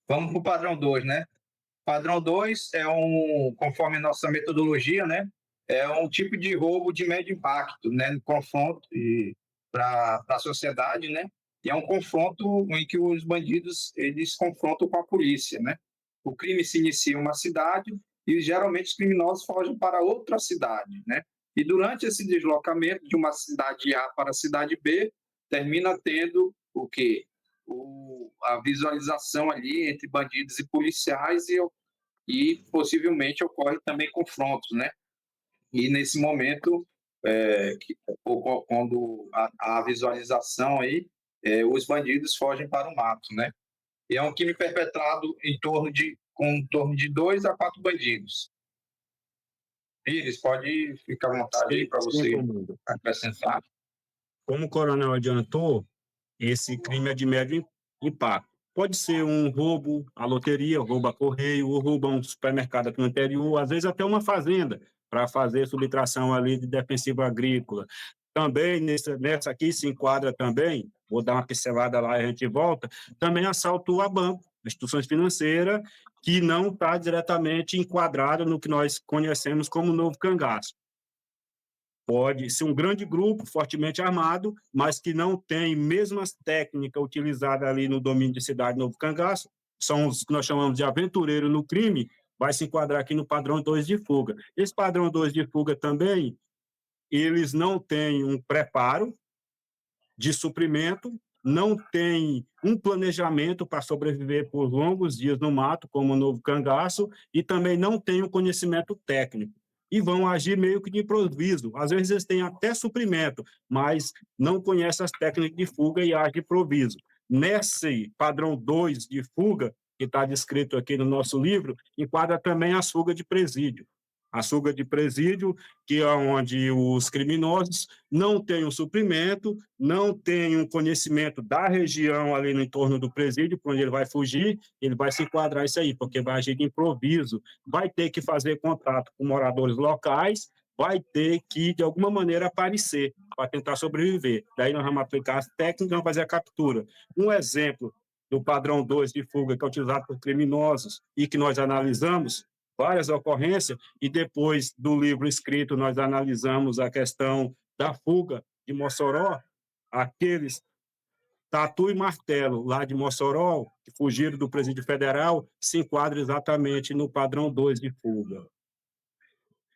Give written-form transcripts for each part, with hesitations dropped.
Vamos para o padrão 2, né? Padrão 2 é conforme nossa metodologia, né? É um tipo de roubo de médio impacto, né? No confronto para a sociedade, né? E é um confronto em que os bandidos eles confrontam com a polícia, né? O crime se inicia em uma cidade e geralmente os criminosos fogem para outra cidade, né? E durante esse deslocamento de uma cidade A para a cidade B, termina tendo o quê? A visualização ali entre bandidos e policiais e possivelmente ocorre também confrontos, né? E nesse momento, quando a visualização aí, os bandidos fogem para o mato, né? E é um crime perpetrado com em torno de 2 a 4 bandidos. Pires, pode ficar à vontade aí para Sim, você comando. acrescentar. Como o coronel adiantou, esse crime é de médio impacto. Pode ser um roubo à loteria, roubo a correio, ou roubo a um supermercado aqui no interior, às vezes até uma fazenda, para fazer subtração ali de defensivo agrícola. Também, nessa aqui se enquadra também, vou dar uma pincelada lá e a gente volta, também assalto a banco, instituições financeiras, que não está diretamente enquadrado no que nós conhecemos como novo cangaço. Pode ser um grande grupo, fortemente armado, mas que não tem mesmas técnicas utilizadas ali no domínio de cidade Novo Cangaço, são os que nós chamamos de aventureiro no crime, vai se enquadrar aqui no padrão 2 de fuga. Esse padrão 2 de fuga também, eles não têm um preparo de suprimento, não têm um planejamento para sobreviver por longos dias no mato, como o Novo Cangaço, e também não têm um conhecimento técnico e vão agir meio que de improviso. Às vezes eles têm até suprimento, mas não conhecem as técnicas de fuga e agem de improviso. Nesse padrão 2 de fuga, que está descrito aqui no nosso livro, enquadra também as fugas de presídio. A fuga de presídio, que é onde os criminosos não têm um suprimento, não têm um conhecimento da região ali no entorno do presídio, por onde ele vai fugir, ele vai se enquadrar isso aí, porque vai agir de improviso, vai ter que fazer contato com moradores locais, vai ter que, de alguma maneira, aparecer para tentar sobreviver. Daí nós vamos aplicar as técnicas, vamos fazer a captura. Um exemplo do padrão 2 de fuga que é utilizado por criminosos e que nós analisamos, várias ocorrências, e depois do livro escrito nós analisamos a questão da fuga de Mossoró, aqueles Tatu e Martelo, lá de Mossoró, que fugiram do presídio federal, se enquadram exatamente no padrão 2 de fuga.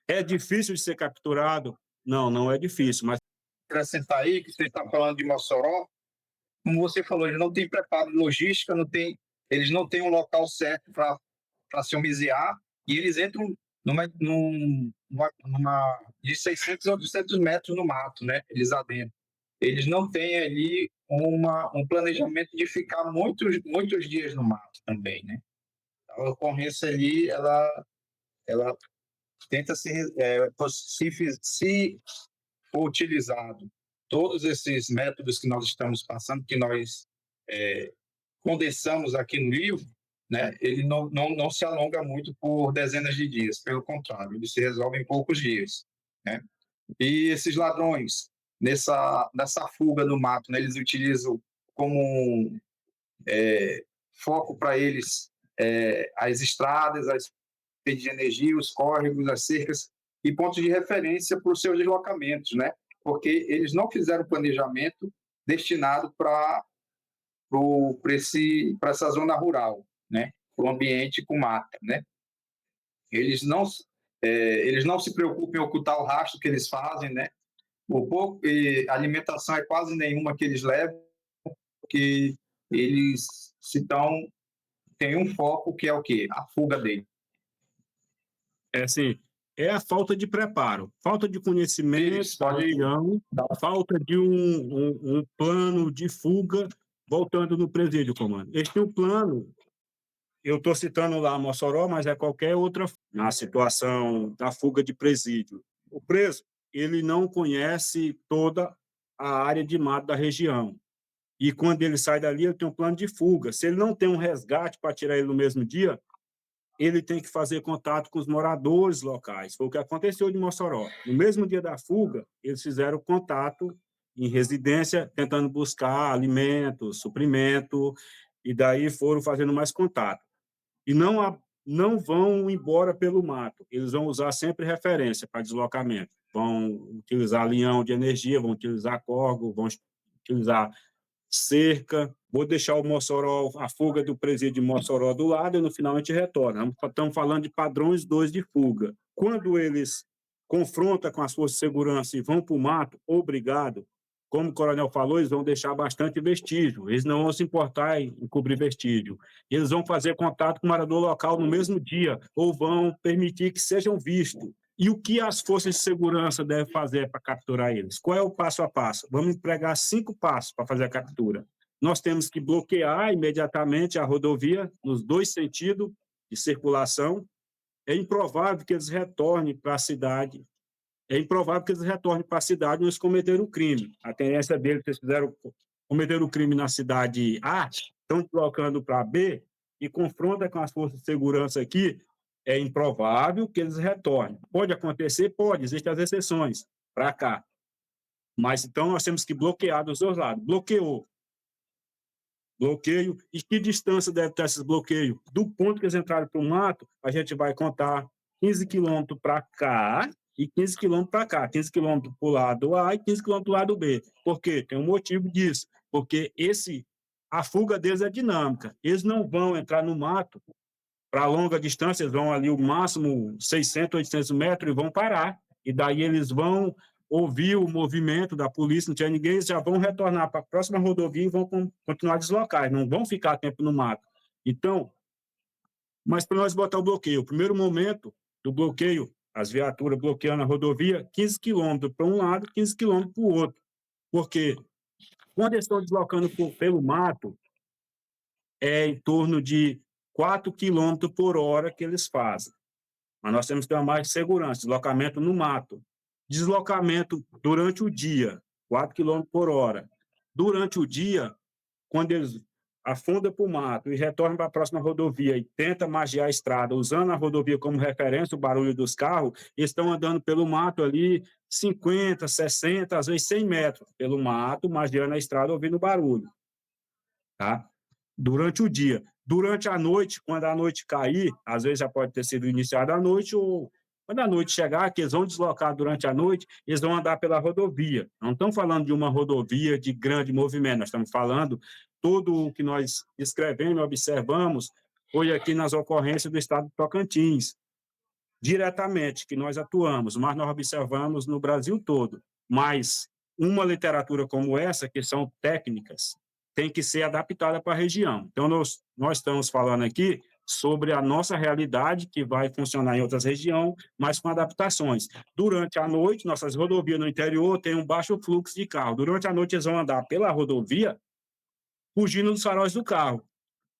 É difícil de ser capturado? Não, não é difícil, mas... Acrescentar aí que você está falando de Mossoró, como você falou, eles não têm preparo de logística, eles não têm um local certo para se homiziar, e eles entram de 600 a 800 metros no mato, né? Eles adentram. Eles não têm ali um planejamento de ficar muitos dias no mato também, né? A ocorrência ali, ela tenta se for utilizado todos esses métodos que nós estamos passando, que nós condensamos aqui no livro, né, ele não se alonga muito por dezenas de dias, pelo contrário, ele se resolve em poucos dias, né? E esses ladrões, nessa fuga no mato, né, eles utilizam como foco para eles as estradas, as redes de energia, os córregos, as cercas e pontos de referência para os seus deslocamentos, né? Porque eles não fizeram planejamento destinado para essa zona rural, né? Para o ambiente com mata, né? Eles não se preocupam em ocultar o rastro que eles fazem, né? A alimentação é quase nenhuma que eles levam, porque eles têm um foco que é o quê? A fuga deles. É assim, é a falta de preparo, falta de conhecimento, falta de um plano de fuga, voltando no presídio, comando. Este é um plano, eu estou citando lá Mossoró, mas é qualquer outra, na situação da fuga de presídio. O preso, ele não conhece toda a área de mato da região. E quando ele sai dali, ele tem um plano de fuga. Se ele não tem um resgate para tirar ele no mesmo dia, ele tem que fazer contato com os moradores locais. Foi o que aconteceu de Mossoró. No mesmo dia da fuga, eles fizeram contato em residência, tentando buscar alimento, suprimento, e daí foram fazendo mais contato. E não vão embora pelo mato, eles vão usar sempre referência para deslocamento. Vão utilizar linhão de energia, vão utilizar corgo, vão utilizar cerca. Vou deixar o Mossoró, a fuga do presídio de Mossoró do lado, e no final a gente retorna. Estamos falando de padrões 2 de fuga. Quando eles confrontam com as forças de segurança e vão para o mato, obrigado, como o coronel falou, eles vão deixar bastante vestígio, eles não vão se importar em cobrir vestígio. Eles vão fazer contato com o morador local no mesmo dia, ou vão permitir que sejam vistos. E o que as forças de segurança devem fazer para capturar eles? Qual é o passo a passo? Vamos empregar 5 passos para fazer a captura. Nós temos que bloquear imediatamente a rodovia nos 2 sentidos de circulação. É improvável que eles retornem para a cidade. É improvável que eles retornem para a cidade onde eles cometeram o crime. A tendência deles, que eles cometeram o crime na cidade A, estão deslocando para B e confronta com as forças de segurança aqui, é improvável que eles retornem. Pode acontecer? Pode, existem as exceções para cá. Mas então nós temos que bloquear dos 2 lados. Bloqueio. E que distância deve ter esses bloqueios? Do ponto que eles entraram para o mato, a gente vai contar 15 quilômetros para cá e 15 quilômetros para cá. 15 quilômetros para o lado A e 15 quilômetros para o lado B. Por quê? Tem um motivo disso. Porque a fuga deles é dinâmica. Eles não vão entrar no mato para longa distância, eles vão ali o máximo 600, 800 metros e vão parar. E daí eles vão ouvir o movimento da polícia, não tinha ninguém, eles já vão retornar para a próxima rodovia e vão continuar deslocados, não vão ficar tempo no mato. Então, mas para nós botar o bloqueio, o primeiro momento do bloqueio, as viaturas bloqueando a rodovia, 15 quilômetros para um lado, 15 quilômetros para o outro. Porque quando eles estão deslocando pelo mato, é em torno de 4 km por hora que eles fazem. Mas nós temos que ter uma mais de segurança, deslocamento no mato. Deslocamento durante o dia, 4 km por hora. Durante o dia, quando eles afundam para o mato e retornam para a próxima rodovia e tentam magiar a estrada, usando a rodovia como referência, o barulho dos carros, eles estão andando pelo mato ali 50, 60, às vezes 100 metros pelo mato, magiando a estrada, ouvindo o barulho. Tá? Durante o dia. Durante a noite, quando a noite cair, às vezes já pode ter sido iniciada a noite, ou quando a noite chegar, que eles vão deslocar durante a noite, eles vão andar pela rodovia. Não estamos falando de uma rodovia de grande movimento, nós estamos falando tudo o que nós escrevemos, observamos, foi aqui nas ocorrências do estado de Tocantins, diretamente, que nós atuamos, mas nós observamos no Brasil todo. Mas uma literatura como essa, que são técnicas, tem que ser adaptada para a região. Então, nós estamos falando aqui sobre a nossa realidade, que vai funcionar em outras regiões, mas com adaptações. Durante a noite, nossas rodovias no interior têm um baixo fluxo de carro. Durante a noite, eles vão andar pela rodovia, fugindo dos faróis do carro.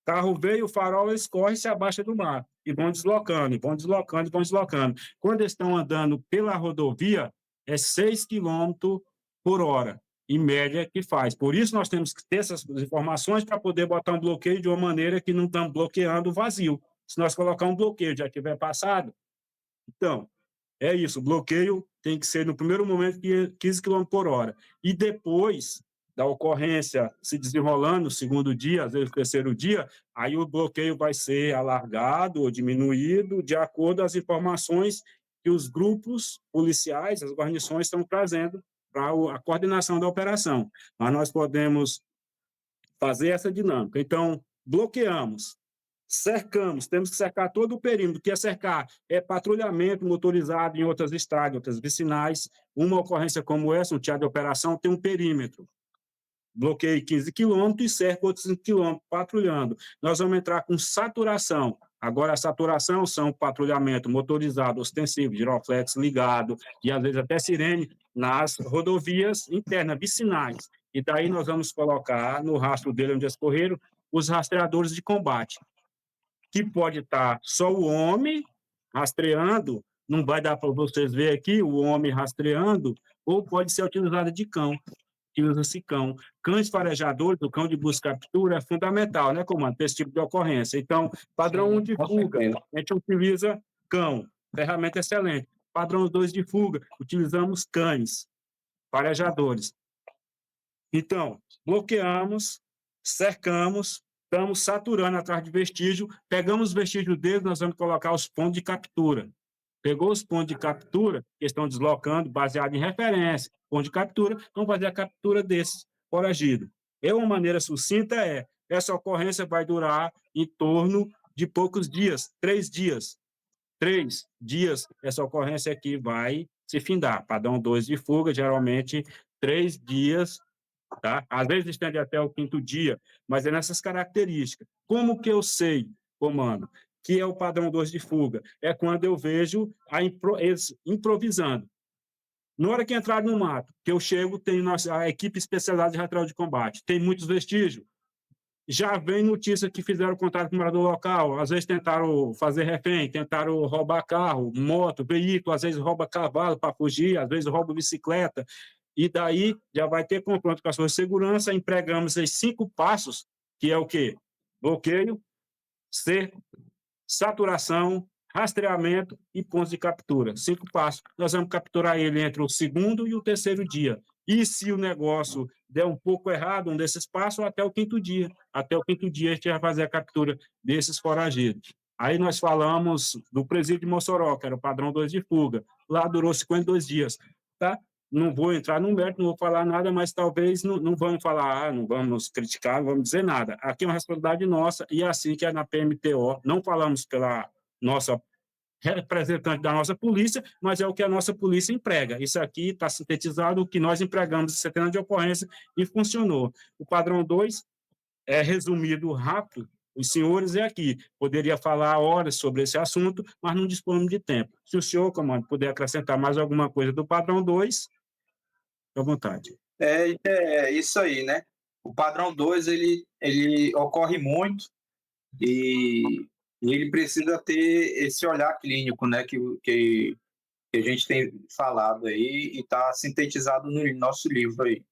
Carro veio, o farol, eles correm e se abaixa do mar. E vão deslocando, e vão deslocando, e vão deslocando. Quando eles estão andando pela rodovia, é 6 km por hora, em média, que faz. Por isso, nós temos que ter essas informações para poder botar um bloqueio de uma maneira que não estamos bloqueando o vazio. Se nós colocar um bloqueio já tiver passado, então, é isso. O bloqueio tem que ser, no primeiro momento, 15 km por hora. E depois da ocorrência se desenrolando, no segundo dia, às vezes no terceiro dia, aí o bloqueio vai ser alargado ou diminuído de acordo com as informações que os grupos policiais, as guarnições estão trazendo para a coordenação da operação. Mas nós podemos fazer essa dinâmica. Então, bloqueamos, cercamos, temos que cercar todo o perímetro. O que é cercar? É patrulhamento motorizado em outras estradas, outras vicinais. Uma ocorrência como essa, um teatro de operação, tem um perímetro. Bloqueio 15 quilômetros e cerca outros 5 quilômetros, patrulhando. Nós vamos entrar com saturação. Agora, a saturação são patrulhamento motorizado, ostensivo, giroflex ligado, e às vezes até sirene nas rodovias internas, vicinais. E daí nós vamos colocar no rastro dele, onde eles correram, os rastreadores de combate, que pode estar só o homem rastreando, não vai dar para vocês verem aqui o homem rastreando, ou pode ser utilizado de cão, que usa-se cão. Cães farejadores, o cão de busca e captura é fundamental, né, comando, para esse tipo de ocorrência. Então, padrão 1 de fuga, a gente utiliza cão, ferramenta excelente. Padrão 2 de fuga, utilizamos cães farejadores. Então, bloqueamos, cercamos, estamos saturando atrás de vestígio, pegamos os vestígios deles, nós vamos colocar os pontos de captura. Pegou os pontos de captura, que estão deslocando, baseado em referência, ponto de captura, vamos fazer a captura desses foragidos. Uma maneira sucinta essa ocorrência vai durar em torno de poucos dias, 3 dias. 3 dias, essa ocorrência aqui vai se findar. Padrão 2 de fuga, geralmente 3 dias, tá? Às vezes estende até o 5º dia, mas é nessas características. Como que eu sei, comando, que é o padrão 2 de fuga? É quando eu vejo eles improvisando. Na hora que entrar no mato, que eu chego, tem a equipe especializada de rastreio de combate, tem muitos vestígios, já vem notícia que fizeram contato com o morador local, às vezes tentaram fazer refém, tentaram roubar carro, moto, veículo, às vezes rouba cavalo para fugir, às vezes rouba bicicleta, e daí já vai ter confronto com a sua segurança, empregamos esses 5 passos, que é o quê? Bloqueio, cerco, saturação, rastreamento e pontos de captura. 5 passos. Nós vamos capturar ele entre o 2º e o 3º dia. E se o negócio der um pouco errado, um desses passos, até o 5º dia. Até o 5º dia a gente vai fazer a captura desses foragidos. Aí nós falamos do presídio de Mossoró, que era o padrão 2 de fuga. Lá durou 52 dias. Tá? Não vou entrar no mérito, não vou falar nada, mas talvez não vamos falar, não vamos criticar, não vamos dizer nada. Aqui é uma responsabilidade nossa, e é assim que é na PMTO. Não falamos pela nossa representante da nossa polícia, mas é o que a nossa polícia emprega. Isso aqui está sintetizado, o que nós empregamos em centenas de ocorrências e funcionou. O padrão 2 é resumido rápido, os senhores é aqui. Poderia falar horas sobre esse assunto, mas não dispomos de tempo. Se o senhor, comando, puder acrescentar mais alguma coisa do padrão 2, à vontade. É isso aí, né? O padrão 2 ele ocorre muito e ele precisa ter esse olhar clínico, né? Que a gente tem falado aí e está sintetizado no nosso livro aí.